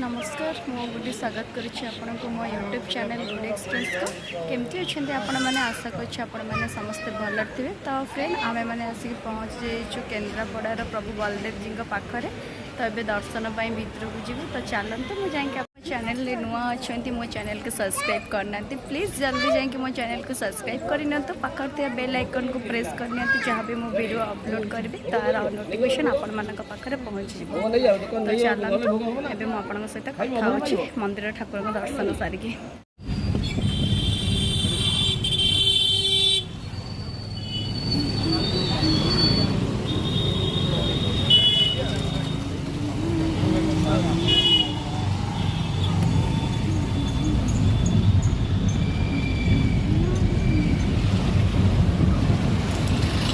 नमस्कार मु गुडी स्वागत करुच्ची आपण को मो यूट्यूब चैनल गुडी एक्सप्रेस को केमती अच्छे आपण मैंने आशा करुच्ची आपण मैंने समस्ते भल थे। तो फ्रेंड आमे मैंने आसिक पहुँच जाइए केन्द्रापड़ार प्रभु बलदेव जी पाखे। तो ये दर्शन भीतर को जीव। तो चलते मुझे जाकि चैनल नुआ अच्छा मो चैनल को सब्सक्राइब करना प्लीज़ जल्दी जाकि मो चैनल को सब्सक्राइब करनी तो पाखे बेल आइकन को प्रेस करनी जहाँ भी मो वीडियो अपलोड करी तार नोटिफिकेशन आपण मान पाखे पहुँच जाए। तो चलते एवं आप सहित कथा होची मंदिर ठाकुर दर्शन सारिकी।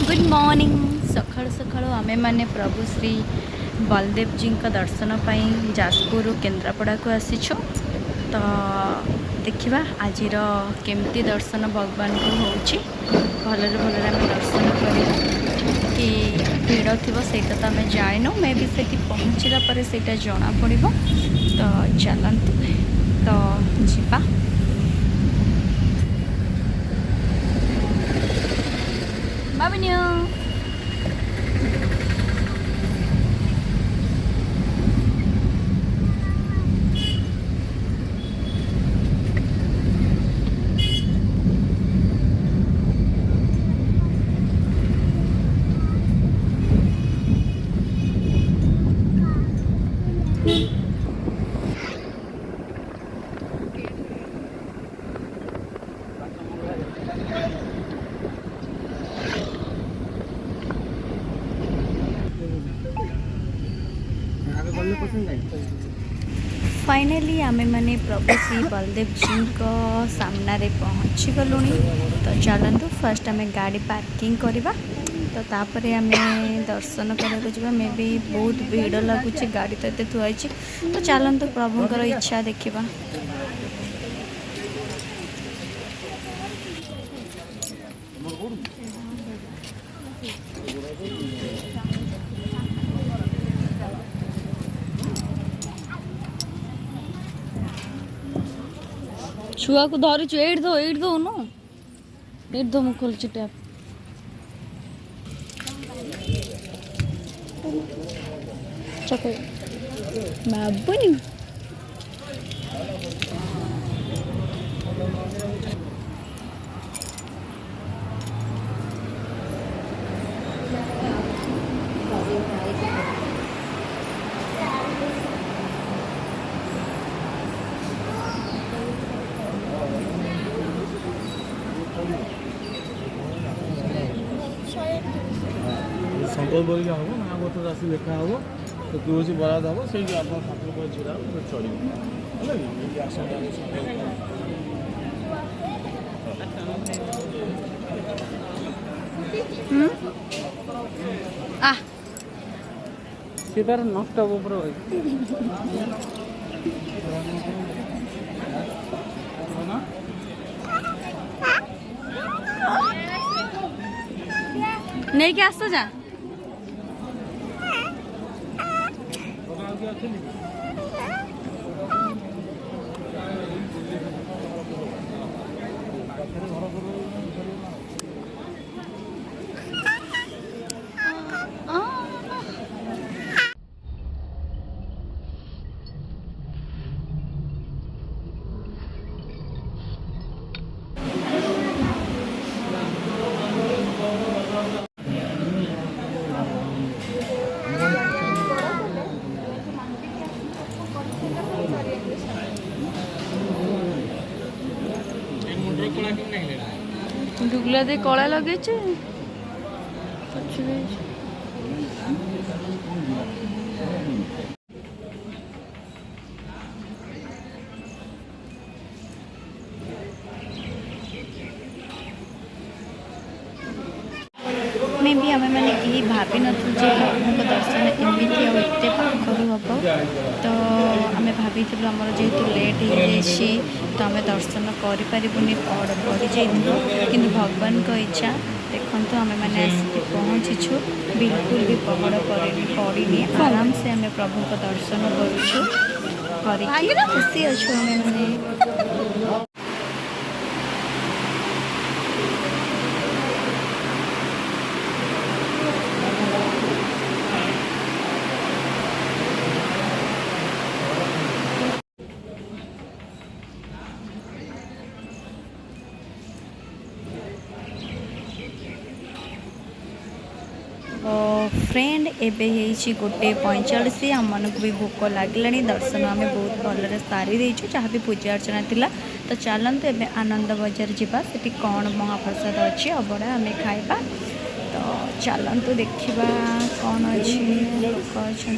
गुड मॉर्निंग सकाळु सकाळु आमे माने प्रभु श्री बलदेव जी का दर्शन पाई जाजपुर केन्द्रापड़ा को आसीछु। तो देखिबा आजिर केमती दर्शन भगवान को होची भलरे भलरे आमे दर्शन करिबा कि भीड़ थिबो सेटा तो आमे जाइनो मे भी सेठी पहुँचला परे सेटा जणा पड़िबो। तो चलंतु तो जिबा। बाबन्यू फाइनली आमे माने प्रभु श्री बलदेव जी को सामना रे पहुँची गलुनी। तो चलतु फर्स्ट आमे गाड़ी पार्किंग करवा। तो तापरे आमे दर्शन करने को मे भी बहुत भीड़ लगुच गाड़ी तो ये थुआई। तो चलतु प्रभुंकर इच्छा देखा। छुआ को धरुचु एट दो नो एट दो मु खोलुची टैप। चको बाबुनी संकल्प करिका हम ना गोटे राशि देखा हम तो तुलसी बराद हम से आप ठाकुर पर छड़ा चढ़ से तार नष्ट ऊपर नहीं क्या आसो जा डुगला दे कला लगे मे भी आम मैंने यही भावी नु प्रभु दर्शन एमती आते पाखु हम। तो आम भाई आमर जेहेतु लेट हो तो आम दर्शन करूनी पड़ जाइलु कि भगवान को इच्छा देखु आम मैंने आसिक पहुँचीछु बिल्कुल भी पहड़ पड़नी आराम से आम प्रभु को दर्शन करुछु। କରିକି ଖୁସି ଅଛୁ ଆମେ ମାନେ। फ्रेंड एबे होइछि 1:45 आमମାନଙ୍କୁ भी भोक लागलानी दर्शन आम बहुत भलरे सारी देइछु जहाँ भी पूजा अर्चना थिला। तो चलते एबे आनंद बजार जीवा सेठी कौन महाप्रसाद अच्छी अबड़ा आम खाइबा। तो चलतु देखा कौन अच्छी लोक अच्छा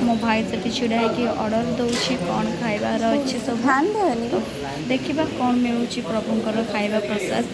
मो भाई से छिड़ा है ऑर्डर दौर कौन खाइबार अच्छे सब तो देखा कौन मिलूँ प्रभुंर खाइबा प्रसाद।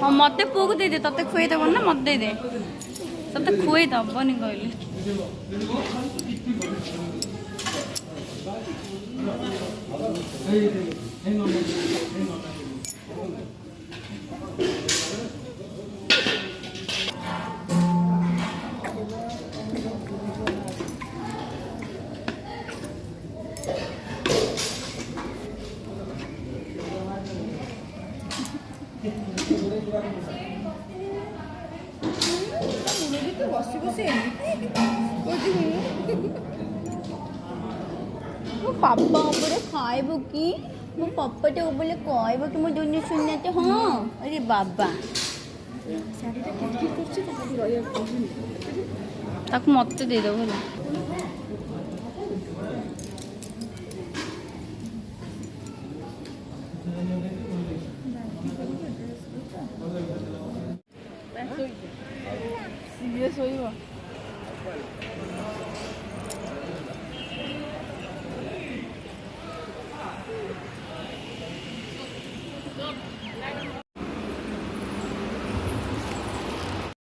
हाँ मत पुआ को दे ते खुएदेव ना मत दे ते खुएदबनी कहली पापा ऊपर खाइब कि मो पापाटे बोले कहब कि मो दुनिया सुनते हाँ अरे बाबा ताक मत देदेव भला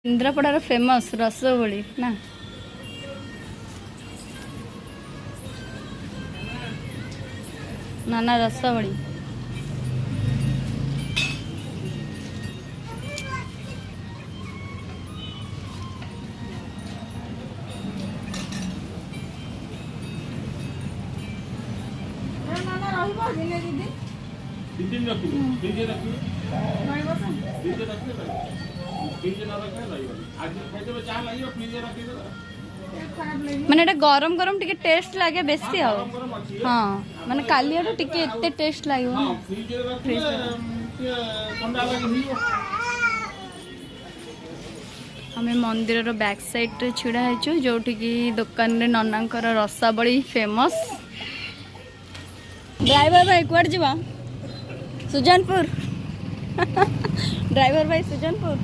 केन्द्रापड़ार फेमस रसबड़ी ना ना रसबड़ी माने गरम गरम टिके टेस्ट लगे बेसी हाँ माने काली टिके एते टेस्ट लगे आम मंदिर बैक साइड रे छिड़ा है जो दुकान रे ननांकर रसाबड़ी फेमस। ड्राइवर भाई कुआड़ जीवा सुजानपुर ड्राइवर भाई सुजानपुर